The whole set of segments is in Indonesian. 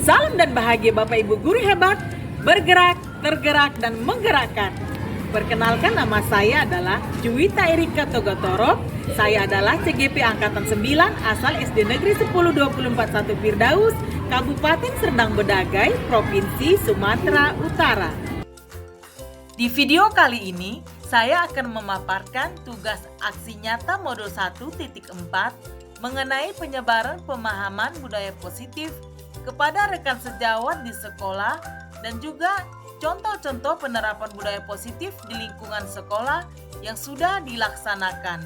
Salam dan bahagia Bapak Ibu guru hebat, bergerak, tergerak, dan menggerakkan. Perkenalkan, nama saya adalah Juwita Erika Togotoro. Saya adalah CGP Angkatan 9 asal SD Negeri 10241 Firdaus, Kabupaten Serdang Bedagai, Provinsi Sumatera Utara. Di video kali ini, saya akan memaparkan tugas aksi nyata modul 1.4 mengenai penyebaran pemahaman budaya positif kepada rekan sejawat di sekolah dan juga contoh-contoh penerapan budaya positif di lingkungan sekolah yang sudah dilaksanakan.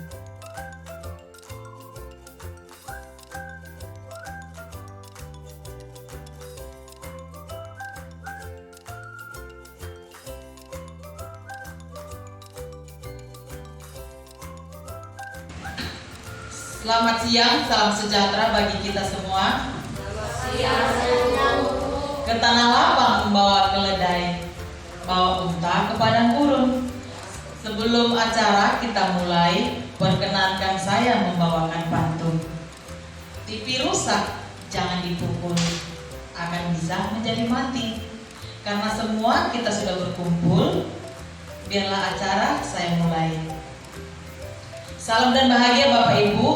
Selamat siang, salam sejahtera bagi kita semua. Ke tanah lapang membawa keledai, bawa unta ke padang gurun. Sebelum acara kita mulai, perkenankan saya membawakan pantun. TV rusak, jangan dipukul, akan bisa menjadi mati. Karena semua kita sudah berkumpul, biarlah acara saya mulai. Salam dan bahagia Bapak Ibu.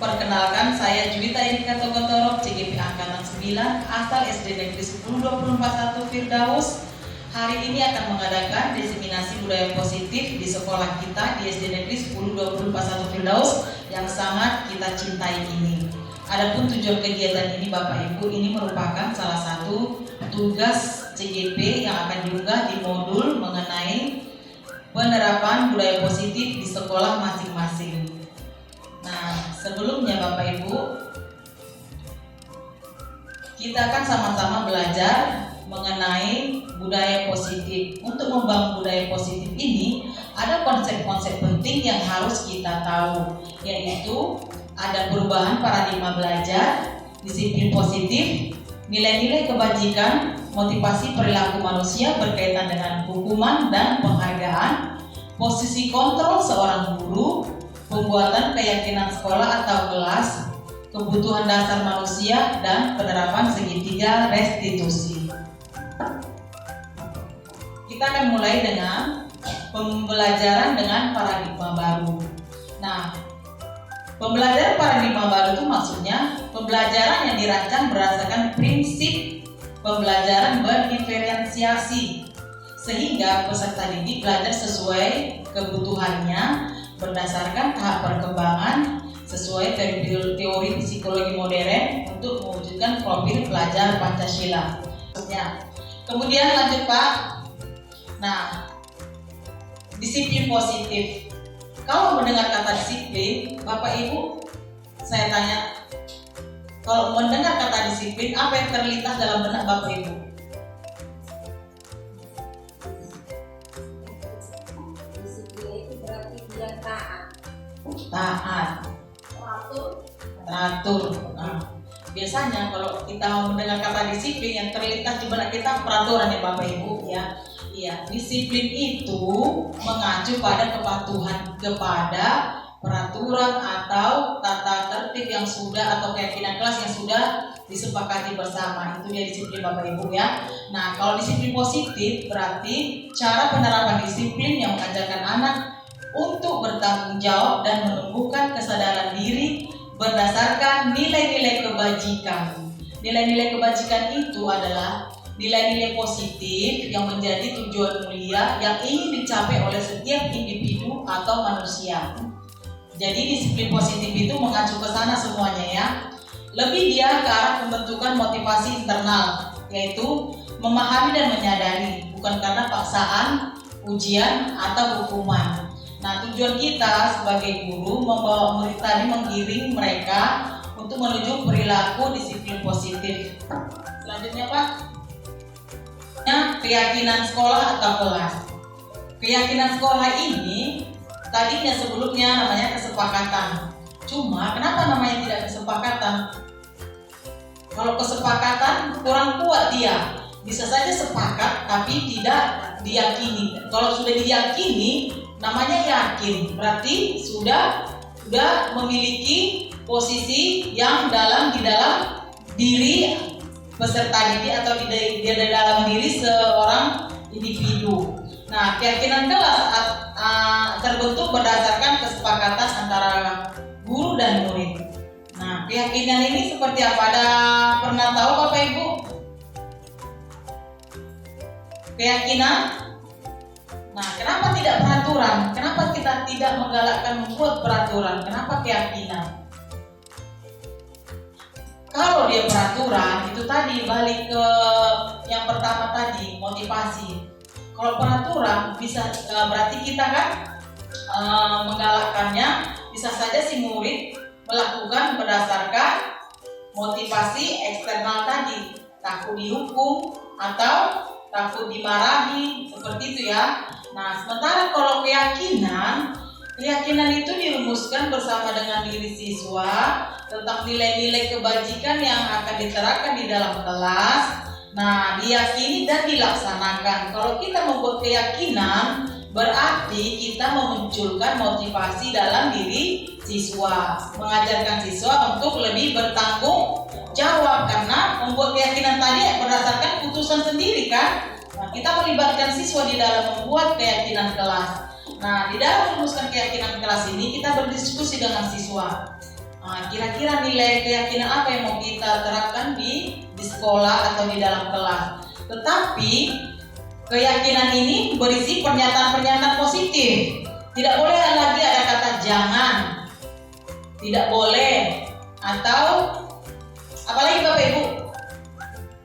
Perkenalkan, saya Juwita Erika Togotoro, CGP Angkatan 9 asal SD Negeri 10241 Firdaus. Hari ini akan mengadakan diseminasi budaya positif di sekolah kita di SD Negeri 10241 Firdaus yang sangat kita cintai ini. Adapun tujuan kegiatan ini Bapak Ibu, ini merupakan salah satu tugas CGP yang akan diunggah di modul mengenai penerapan budaya positif di sekolah masing-masing. Nah, sebelumnya Bapak Ibu, kita akan sama-sama belajar mengenai budaya positif. Untuk membangun budaya positif ini, ada konsep-konsep penting yang harus kita tahu, yaitu ada perubahan paradigma belajar, disiplin positif, nilai-nilai kebajikan, motivasi perilaku manusia berkaitan dengan hukuman dan penghargaan, posisi kontrol seorang guru, pembuatan keyakinan sekolah atau kelas, kebutuhan dasar manusia, dan penerapan segitiga restitusi. Kita akan mulai dengan pembelajaran dengan paradigma baru. Nah, pembelajaran paradigma baru itu maksudnya pembelajaran yang dirancang berdasarkan prinsip pembelajaran berdiferensiasi, sehingga peserta didik belajar sesuai kebutuhannya berdasarkan tahap perkembangan sesuai teori psikologi modern untuk mewujudkan profil pelajar Pancasila. Kemudian lanjut Pak. Nah, disiplin positif. Kalau mendengar kata disiplin, Bapak Ibu, saya tanya, kalau mendengar kata disiplin, apa yang terlintas dalam benak Bapak Ibu? Taat, teratur. Nah, biasanya kalau kita mendengar kata disiplin, yang terlintas di benak kita peraturan ya Bapak Ibu ya. Iya, disiplin itu mengacu pada kepatuhan kepada peraturan atau tata tertib yang sudah atau keyakinan kelas yang sudah disepakati bersama. Itu dia disiplin Bapak Ibu ya. Nah, kalau disiplin positif berarti cara penerapan disiplin yang mengajarkan anak untuk bertanggung jawab dan menumbuhkan kesadaran diri berdasarkan nilai-nilai kebajikan. Nilai-nilai kebajikan itu adalah nilai-nilai positif yang menjadi tujuan mulia yang ingin dicapai oleh setiap individu atau manusia. Jadi disiplin positif itu mengacu ke sana semuanya ya. Lebih dia ke arah pembentukan motivasi internal, yaitu memahami dan menyadari, bukan karena paksaan, ujian, atau hukuman. Nah, tujuan kita sebagai guru membawa murid tadi menggiring mereka untuk menuju perilaku disiplin positif. Selanjutnya Pak, keyakinan sekolah atau kelas. Keyakinan sekolah ini tadinya sebelumnya namanya kesepakatan. Cuma kenapa namanya tidak kesepakatan? Kalau kesepakatan kurang kuat dia. Bisa saja sepakat tapi tidak diyakini. Kalau sudah diyakini namanya yakin, berarti sudah memiliki posisi yang di dalam diri peserta didik atau di dalam diri seorang individu. Nah, keyakinan kelas terbentuk berdasarkan kesepakatan antara guru dan murid. Nah, keyakinan ini seperti apa? Ada pernah tahu Bapak Ibu? Keyakinan. Nah, kenapa tidak peraturan? Kenapa kita tidak menggalakkan membuat peraturan? Kenapa keyakinan? Kalau dia peraturan, itu tadi balik ke yang pertama tadi, motivasi. Kalau peraturan bisa berarti kita kan menggalakkannya, bisa saja si murid melakukan berdasarkan motivasi eksternal tadi, takut dihukum atau takut dimarahi, seperti itu ya. Nah, sementara kalau keyakinan itu dirumuskan bersama dengan diri siswa tentang nilai-nilai kebajikan yang akan diterapkan di dalam kelas. Nah, diyakini dan dilaksanakan. Kalau kita membuat keyakinan, berarti kita memunculkan motivasi dalam diri siswa, mengajarkan siswa untuk lebih bertanggung jawab, karena membuat keyakinan tadi berdasarkan putusan sendiri kan. Nah, kita melibatkan siswa di dalam membuat keyakinan kelas. Nah, di dalam merumuskan keyakinan kelas ini kita berdiskusi dengan siswa. Nah, kira-kira nilai keyakinan apa yang mau kita terapkan di sekolah atau di dalam kelas. Tetapi keyakinan ini berisi pernyataan-pernyataan positif. Tidak boleh lagi ada kata jangan, tidak boleh, atau apalagi Bapak Ibu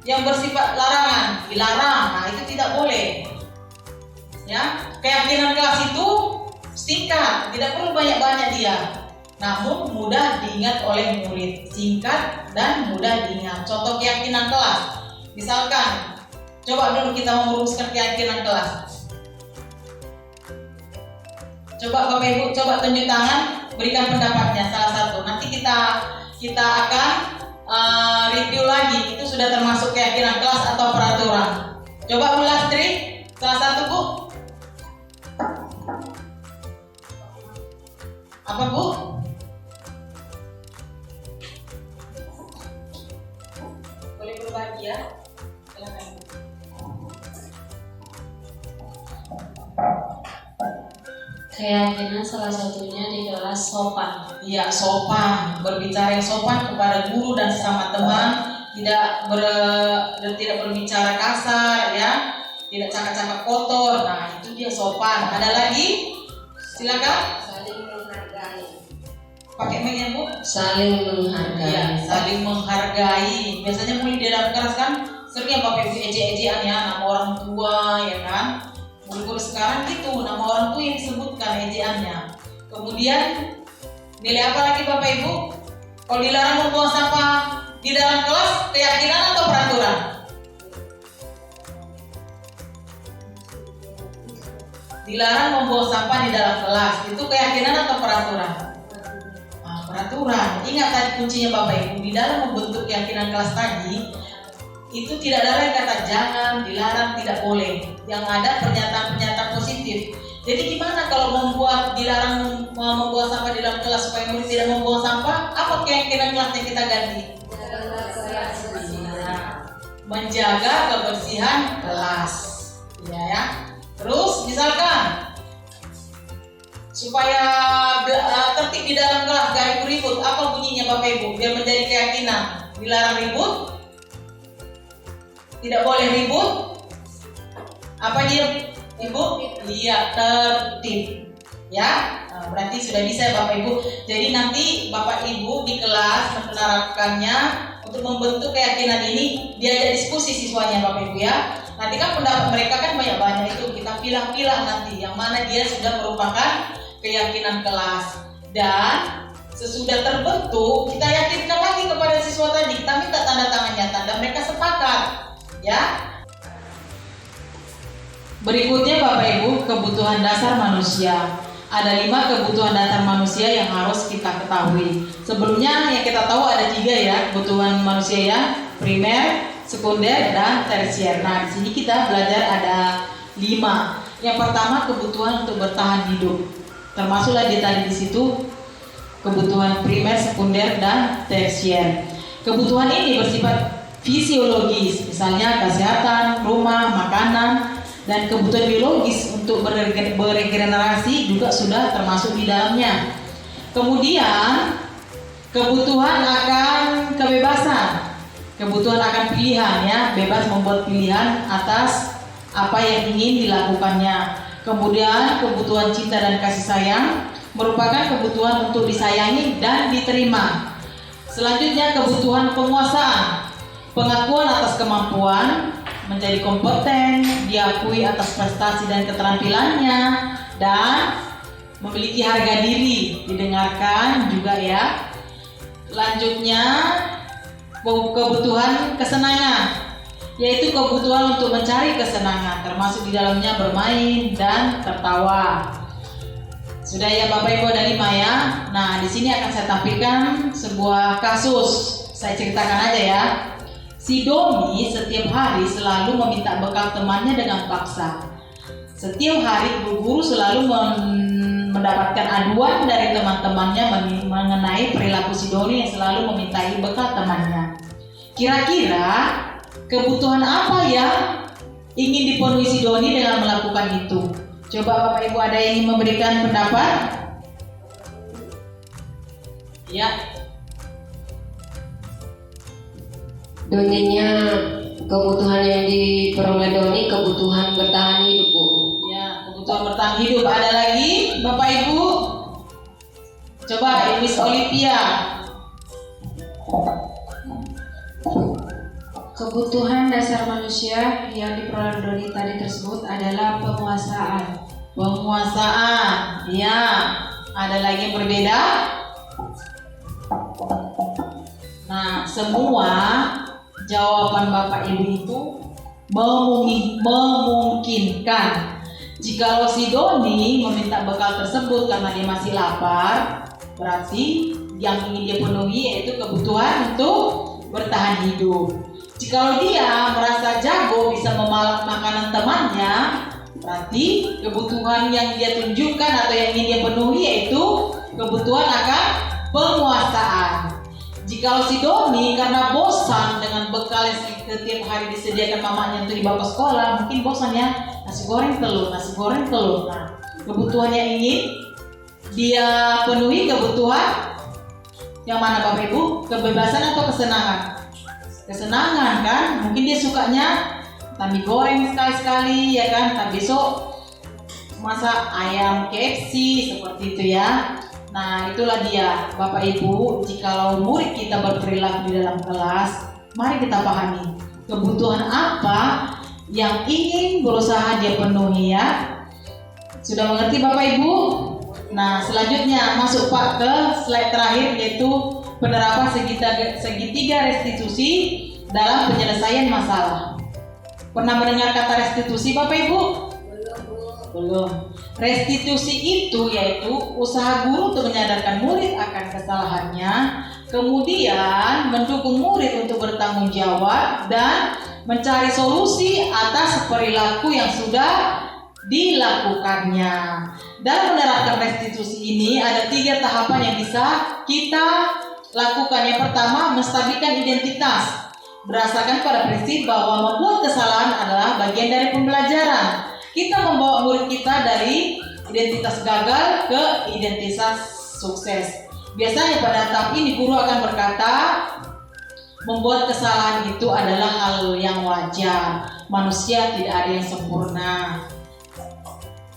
yang bersifat larangan, dilarang. Nah, itu tidak boleh. Ya, keyakinan kelas itu singkat, tidak perlu banyak-banyak dia. Namun mudah diingat oleh murid, singkat dan mudah diingat. Contoh keyakinan kelas, misalkan, coba dulu kita merumuskan keyakinan kelas. Coba Bapak Ibu, coba tunjuk tangan, berikan pendapatnya salah satu. Nanti kita akan review lagi, itu sudah termasuk keyakinan kelas atau peraturan. Coba Bu Lastri, salah satu Bu. Apa Bu? Boleh berbagi ya? Silakan. Keyakinan salah satunya di kelas sopan. Iya, sopan, berbicara yang sopan kepada guru dan sesama teman, tidak berbicara kasar ya, tidak cakap-cakap kotor. Nah, itu dia sopan. Ada lagi? Silakan. Saling menghargai. Pakai mic ya Bu? Saling menghargai. Iya, saling menghargai. Biasanya mulai di dalam kelas kan sering ya Bapak Ibu ejek-ejekan ya, nama orang tua ya kan. Guru-guru sekarang gitu, nama orang tua yang disebutkan ejekannya. Kemudian nilai apa lagi Bapak Ibu? Kalau dilarang membuang sampah di dalam kelas, keyakinan atau peraturan? Dilarang membuang sampah di dalam kelas, itu keyakinan atau peraturan? Peraturan. Ingat tadi kuncinya Bapak Ibu, di dalam membentuk keyakinan kelas tadi itu tidak ada lagi kata jangan, dilarang, tidak boleh. Yang ada pernyataan-pernyataan positif. Jadi gimana kalau dilarang membuang sampah di dalam kelas supaya murid tidak membuang sampah? Apa keyakinan kelasnya kita ganti? Menjaga kebersihan kelas. Ya. Terus misalkan supaya tertib di dalam kelas, gak ribut. Apa bunyinya Bapak Ibu? Biar menjadi keyakinan. Dilarang ribut, tidak boleh ribut. Apa dia Ibu? Iya, tertib. Ya, berarti sudah bisa ya Bapak Ibu. Jadi nanti Bapak Ibu di kelas menerapkannya untuk membentuk keyakinan ini, diajak diskusi siswanya Bapak Ibu ya. Nanti kan pendapat mereka kan banyak-banyak, itu kita pilah-pilah nanti yang mana dia sudah merupakan keyakinan kelas. Dan sesudah terbentuk, kita yakinkan lagi kepada siswa tadi, kita minta tanda tangannya, tanda mereka sepakat ya. Berikutnya Bapak Ibu, kebutuhan dasar manusia. Ada 5 kebutuhan dasar manusia yang harus kita ketahui. Sebelumnya yang kita tahu ada 3 ya kebutuhan manusia ya, primer, sekunder, dan tersier. Nah, di sini kita belajar ada 5. Yang pertama kebutuhan untuk bertahan hidup. Termasuklah tadi di situ kebutuhan primer, sekunder, dan tersier. Kebutuhan ini bersifat fisiologis, misalnya kesehatan, rumah, makanan, dan kebutuhan biologis untuk beregenerasi juga sudah termasuk di dalamnya. Kemudian kebutuhan akan kebebasan, kebutuhan akan pilihan, ya, bebas membuat pilihan atas apa yang ingin dilakukannya. Kemudian kebutuhan cinta dan kasih sayang merupakan kebutuhan untuk disayangi dan diterima. Selanjutnya kebutuhan penguasaan, pengakuan atas kemampuan, menjadi kompeten, diakui atas prestasi dan keterampilannya, dan memiliki harga diri, didengarkan juga, ya. Selanjutnya kebutuhan kesenangan, yaitu kebutuhan untuk mencari kesenangan, termasuk di dalamnya bermain dan tertawa. Sudah ya Bapak Ibu, ada 5 ya. Nah, di sini akan saya tampilkan sebuah kasus. Saya ceritakan aja ya. Si Doni setiap hari selalu meminta bekal temannya dengan paksa. Setiap hari guru selalu mendapatkan aduan dari teman-temannya mengenai perilaku si Doni yang selalu memintai bekal temannya. Kira-kira kebutuhan apa yang ingin dipenuhi si Doni dengan melakukan itu? Coba Bapak Ibu ada yang ingin memberikan pendapat? Ya. Doninya, kebutuhan yang diperoleh Doni kebutuhan bertahan hidup, Bu. Ya, kebutuhan bertahan hidup. Ada lagi Bapak Ibu? Coba Miss Olivia. Kebutuhan dasar manusia yang diperoleh Doni tadi tersebut adalah penguasaan. Penguasaan. Ya. Ada lagi yang berbeda? Nah, semua jawaban Bapak Ibu itu memungkinkan. Jikalau si Doni meminta bekal tersebut karena dia masih lapar, berarti yang ingin dia penuhi yaitu kebutuhan untuk bertahan hidup. Jikalau dia merasa jago bisa memalak makanan temannya, berarti kebutuhan yang dia tunjukkan atau yang ingin dia penuhi yaitu kebutuhan akan penguasaan. Jikalau si Doni karena bosan dengan bekal yang setiap hari disediakan mamanya untuk dibawa ke sekolah, mungkin bosan ya, nasi goreng telur. Nah, kebutuhan yang ingin dia penuhi kebutuhan yang mana Bapak Ibu? Kebebasan atau kesenangan? Kesenangan kan? Mungkin dia sukanya mie goreng sekali-sekali ya kan, tapi besok masak ayam KFC seperti itu ya. Nah, itulah dia Bapak Ibu, jikalau murid kita berperilaku di dalam kelas, mari kita pahami kebutuhan apa yang ingin berusaha dia penuhi ya. Sudah mengerti Bapak Ibu? Nah, selanjutnya masuk Pak ke slide terakhir, yaitu penerapan segitiga restitusi dalam penyelesaian masalah. Pernah mendengar kata restitusi Bapak Ibu? Belum. Restitusi itu yaitu usaha guru untuk menyadarkan murid akan kesalahannya, kemudian mendukung murid untuk bertanggung jawab dan mencari solusi atas perilaku yang sudah dilakukannya. Dalam menerapkan restitusi ini ada 3 tahapan yang bisa kita lakukan. Yang pertama, menstabilkan identitas berdasarkan pada prinsip bahwa membuat kesalahan adalah bagian dari pembelajaran. Kita membawa murid kita dari identitas gagal ke identitas sukses. Biasanya pada tahap ini guru akan berkata, membuat kesalahan itu adalah hal yang wajar. Manusia tidak ada yang sempurna.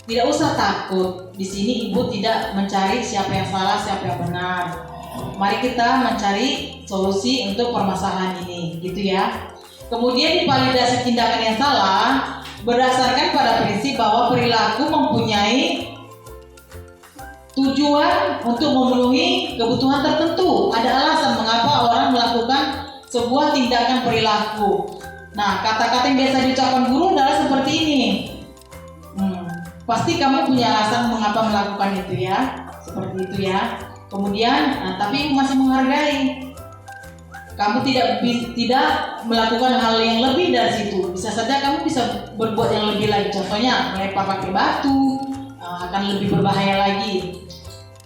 Tidak usah takut. Di sini ibu tidak mencari siapa yang salah, siapa yang benar. Mari kita mencari solusi untuk permasalahan ini, gitu ya. Kemudian divalidasi tindakan yang salah berdasarkan pada prinsip bahwa perilaku mempunyai tujuan untuk memenuhi kebutuhan tertentu. Ada alasan mengapa orang melakukan sebuah tindakan perilaku. Nah, kata-kata yang biasa diucapkan guru adalah seperti ini. Pasti kamu punya alasan mengapa melakukan itu ya, seperti itu ya. Kemudian, tapi masih menghargai. Kamu tidak melakukan hal yang lebih dari situ. Bisa saja kamu bisa berbuat yang lebih lagi. Contohnya melempar pakai batu, akan lebih berbahaya lagi.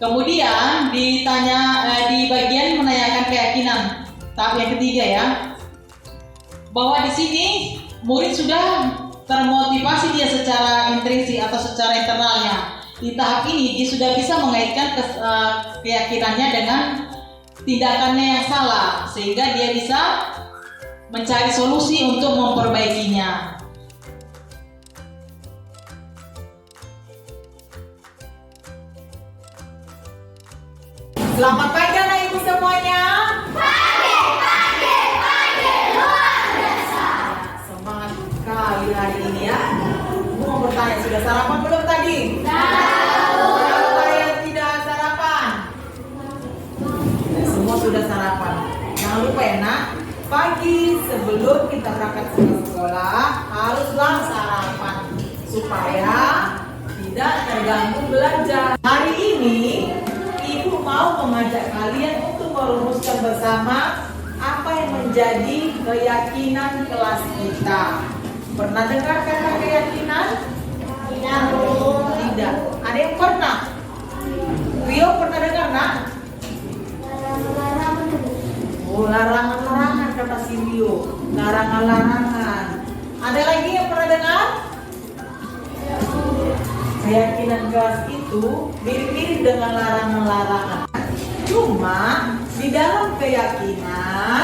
Kemudian ditanya di bagian menanyakan keyakinan. Tahap yang ketiga ya. bahwa di sini murid sudah termotivasi dia secara intrinsik atau secara internalnya. Di tahap ini dia sudah bisa mengaitkan keyakinannya dengan tindakannya yang salah, sehingga dia bisa mencari solusi untuk memperbaikinya. Selamat pagi anak ibu semuanya. Semangat sekali hari ini ya. Ibu mau bertanya, sudah sarapan belum tadi? Siapa yang tidak sarapan? Semua sudah sarapan. Jangan lupa ya nak, pagi sebelum kita berangkat ke sekolah haruslah sarapan supaya tidak terganggu belajar. Hari ini Ibu mau mengajak kalian untuk merumuskan bersama apa yang menjadi keyakinan kelas kita. Pernah dengar kata keyakinan? Tidak. Ada yang pernah? Rio pernah dengar nak? Oh, larangan-larangan kata si Rio. Larangan-larangan. Ada lagi yang pernah dengar? Keyakinan kelas itu mirip-mirip dengan larangan-larangan. Cuma di dalam keyakinan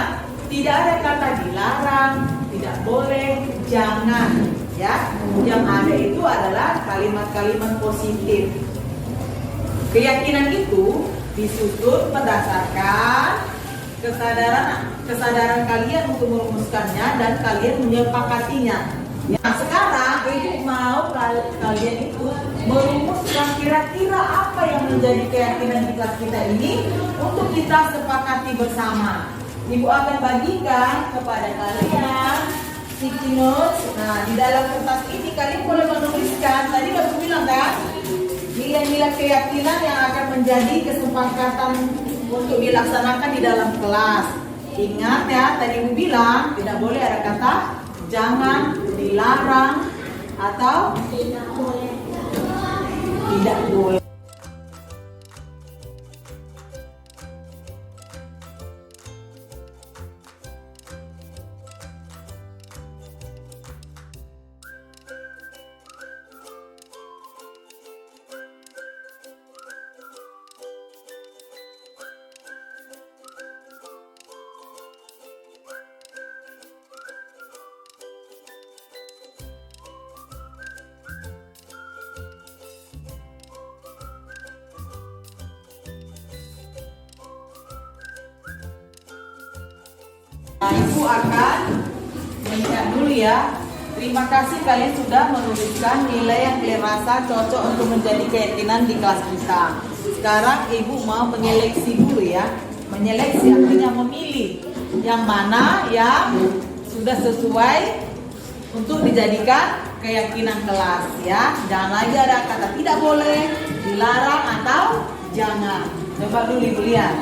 tidak ada kata dilarang, tidak boleh, jangan. Ya, yang ada itu adalah kalimat-kalimat positif. Keyakinan itu disusun berdasarkan kesadaran kalian untuk merumuskannya dan kalian menyepakatinya. Nah, sekarang Ibu mau kalian itu merumuskan kira-kira apa yang menjadi keyakinan di kelas kita ini untuk kita sepakati bersama. Ibu akan bagikan kepada kalian sticky notes. Nah, di dalam kertas ini kalian boleh menuliskan. Tadi Ibu bilang kan, nilai-nilai keyakinan yang akan menjadi kesepakatan untuk dilaksanakan di dalam kelas. Ingat ya, tadi Ibu bilang tidak boleh ada kata jangan, dilarang, atau tidak boleh. Nah, Ibu akan melihat dulu ya. Terima kasih kalian sudah menuliskan nilai yang kalian rasa cocok untuk menjadi keyakinan di kelas kita. Sekarang Ibu mau menyeleksi dulu ya. Menyeleksi artinya memilih yang mana yang sudah sesuai untuk dijadikan keyakinan kelas ya. Jangan lagi ada kata tidak boleh, dilarang atau jangan. Coba dulu Ibu lihat.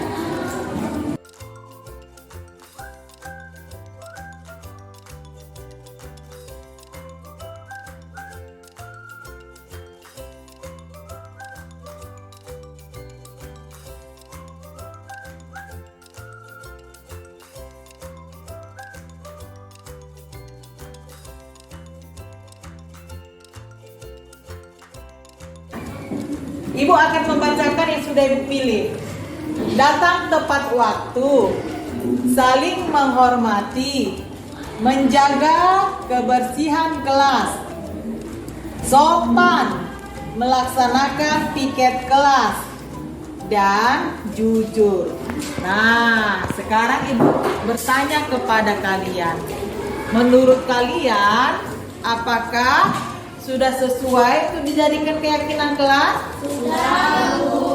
Ibu akan membacakan yang sudah Ibu pilih. Datang tepat waktu, saling menghormati, menjaga kebersihan kelas, sopan, melaksanakan piket kelas, dan jujur. Nah, sekarang Ibu bertanya kepada kalian. Menurut kalian, apakah sudah sesuai untuk dijadikan keyakinan kelas? Sudah.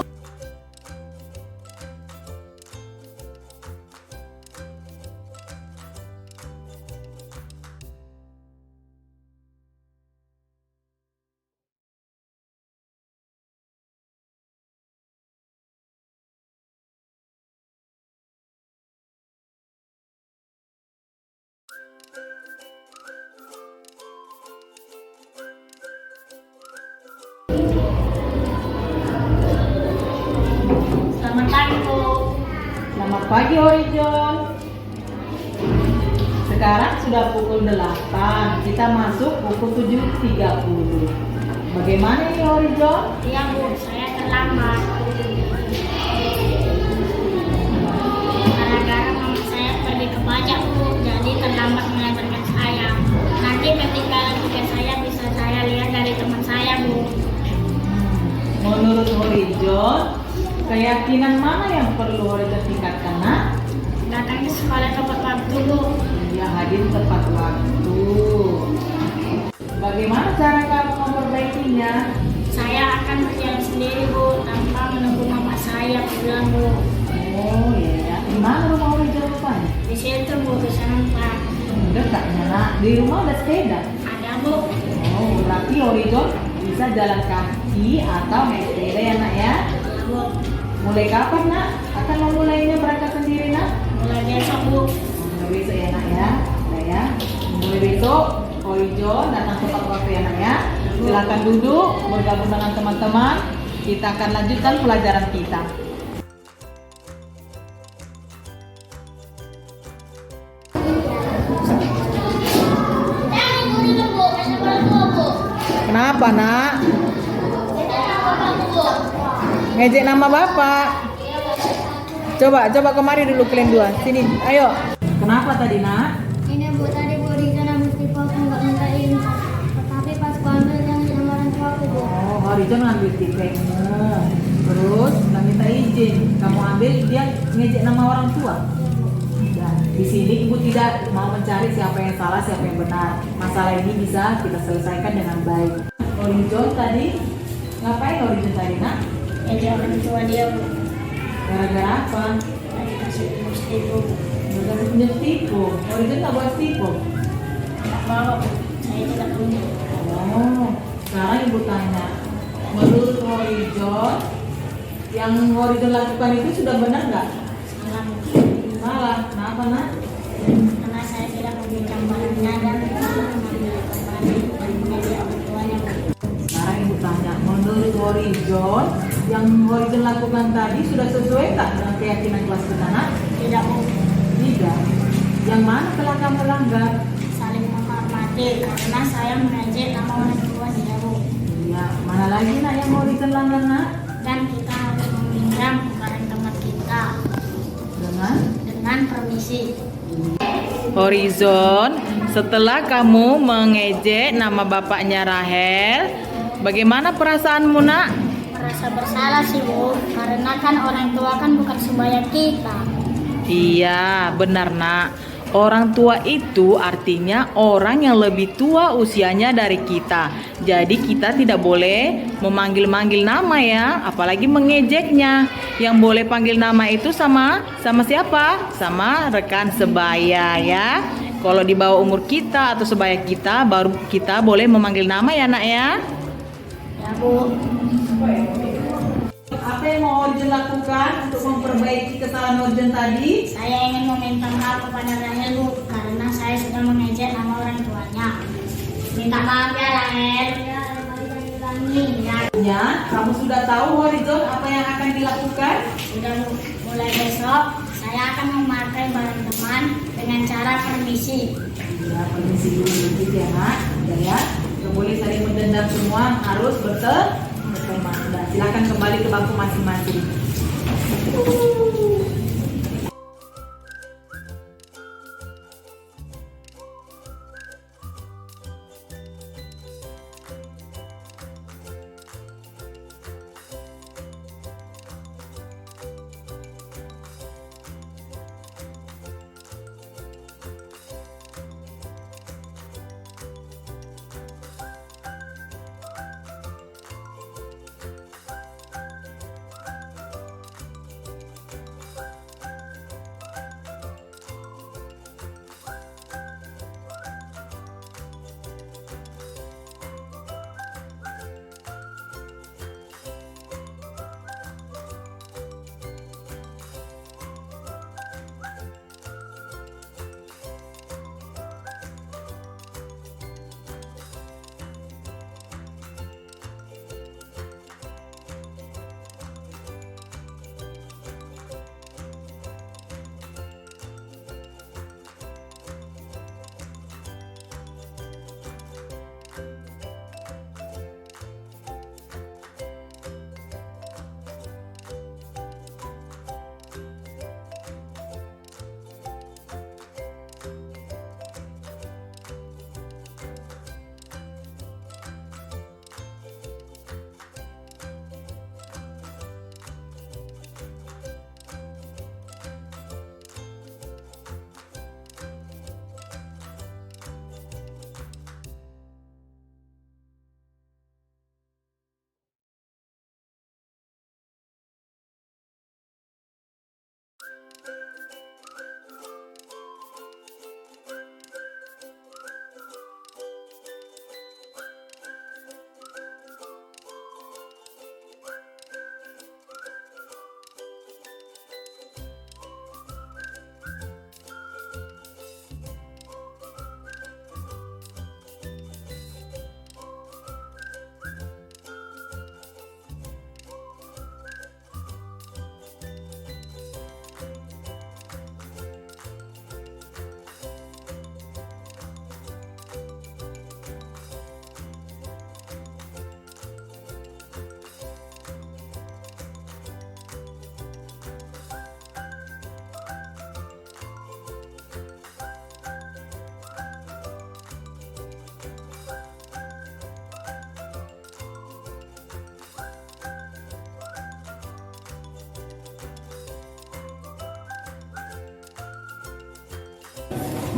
Selamat pagi, Horizon. Sekarang sudah pukul 8, kita masuk pukul 7.30. Bagaimana ini Horizon? Iya Bu, saya terlambat. Gara-gara mama saya pergi ke pajak Bu, jadi terlambat mengantarkan saya. Nanti ketinggalan tiket saya bisa saya lihat dari teman saya Bu. Menurut Horizon, keyakinan mana yang perlu Horizon tingkatkan, Nak? Datang ke sekolah tepat waktu Bu. Ya, hadir tepat waktu. Bagaimana cara kamu memperbaikinya? Saya akan berjalan sendiri Bu, tanpa menunggu mama saya pulang Bu. Oh iya, di mana rumah Horizon rupanya? Di situ Bu, bisa nampak. Dekatnya, Nak. Di rumah ada sepeda. Ada Bu. Oh, berarti Horizon bisa jalan kaki atau naik sepeda ya, Nak ya? Iya Bu. Mulai kapan, Nak? Akan memulainya berangkat sendiri, Nak? Mulai besok Bu. Mulai besok ya, Nak ya. Nah, ya. Mulai besok Horizon datang tepat waktu ya, Nak ya. Silakan duduk, bergabung dengan teman-teman. Kita akan lanjutkan pelajaran kita. Kenapa, Nak? Ngejek nama Bapak. Coba kemari dulu kalian dua. Sini, ayo. Kenapa tadi, Nak? Ini Bu, tadi Bu Riza ngambil tipe aku nggak minta izin. Tapi pas aku ambil jangan sama orang tua aku Bu. Oh, Horizon ngambil tipenya. Terus nggak minta izin. Kamu ambil, dia ngejek nama orang tua. Dan di sini ibu tidak mau mencari siapa yang salah, siapa yang benar. Masalah ini bisa kita selesaikan dengan baik. Horizon tadi ngapain Horizon tadi, Nak? Jadi orang tua dia Bu. Gara-gara apa? Tadi kasih mesti Bu. Gara-gara punya tipu. Horizon nggak buat tipu. Nggak mau Bu. Saya tidak punya. Oh, sekarang ibu tanya. Menurut Horizon, yang Horizon lakukan itu sudah benar nggak? Salah Bu. Salah. Kenapa, Nak? Karena saya tidak meminjam barangnya dan mengambil kembali dari orang tuanya Bu. Sekarang ibu tanya, menurut Horizon, yang Horizon lakukan tadi sudah sesuai tak dengan keyakinan kelas kita, Nak? Tidak Bu. Tidak. Yang mana telah kamu langgar? Saling menghormati karena saya mengejek nama orang tua dia Bu. Iya. Mana lagi, Nak, yang Horizon langgar, Nak? Dan kita harus meminjam barang teman kita dengan permisi. Horizon, setelah kamu mengejek nama bapaknya Rahel, bagaimana perasaanmu, Nak? Merasa bersalah sih Bu, karena kan orang tua kan bukan sebaya kita. Iya, benar, Nak. Orang tua itu artinya orang yang lebih tua usianya dari kita. Jadi kita tidak boleh memanggil-manggil nama ya, apalagi mengejeknya. Yang boleh panggil nama itu sama siapa? Sama rekan sebaya ya. Kalau di bawah umur kita atau sebaya kita, baru kita boleh memanggil nama ya, Nak ya. Ya Bu. Apa yang mau Horizon lakukan untuk memperbaiki kesalahan Horizon tadi? Saya ingin meminta maaf kepada Rahel Bu, karena saya sudah mengejek nama orang tuanya. Minta maaf ya Rahel. Ya, ulangi ya. Ya, kamu sudah tahu Horizon apa yang akan dilakukan? Sudah Bu, mulai besok saya akan memakai barang teman dengan cara permisi. Ya, permisi dulu sedikit ya, Nak. Ya, nggak boleh saling mendendam semua, harus berteman. Nah, silakan kembali ke bangku masing-masing.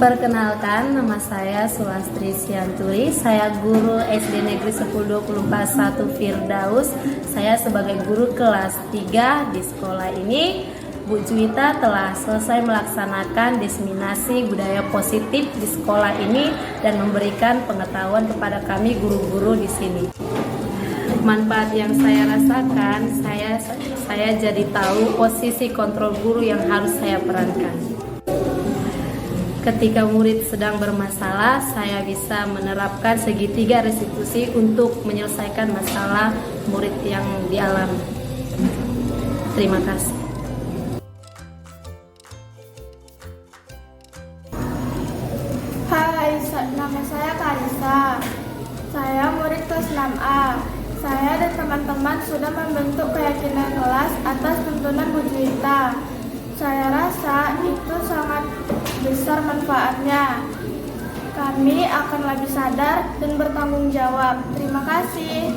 Perkenalkan, nama saya Sulastri Sianturi. Saya guru SD Negeri 1024 1 Firdaus. Saya sebagai guru kelas 3 di sekolah ini. Bu Juwita telah selesai melaksanakan diseminasi budaya positif di sekolah ini dan memberikan pengetahuan kepada kami guru-guru di sini. Manfaat yang saya rasakan, saya jadi tahu posisi kontrol guru yang harus saya perankan. Ketika murid sedang bermasalah, saya bisa menerapkan segitiga restitusi untuk menyelesaikan masalah murid yang dialami. Terima kasih. Hai, nama saya Karisa. Saya murid kelas 6A. Saya dan teman-teman sudah membentuk keyakinan kelas atas tuntunan Bu Juwita. Saya rasa itu sangat besar manfaatnya. Kami akan lebih sadar dan bertanggung jawab. Terima kasih.